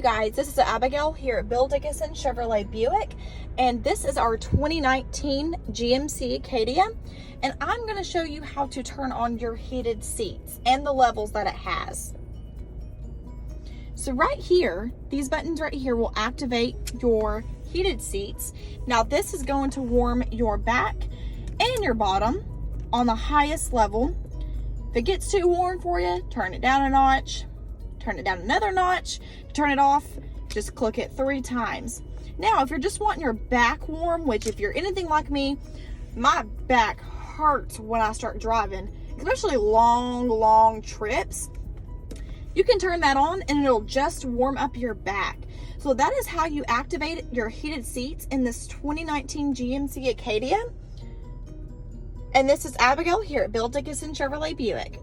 guys, this is Abigail here at Dickason Chevrolet Buick, and this is our 2019 GMC Acadia, and I'm going to show you how to turn on your heated seats and the levels that it has. So right here, these buttons right here will activate your heated seats. Now this is going to warm your back and your bottom on the highest level. If it gets too warm for you, turn it down a notch, turn it down another notch. Turn it off, just click it 3 times. Now, if you're just wanting your back warm, which if you're anything like me, my back hurts when I start driving, especially long trips, you can turn that on and it'll just warm up your back. So that is how you activate your heated seats in this 2019 GMC Acadia. And this is Abigail here at Dickason Chevrolet Buick.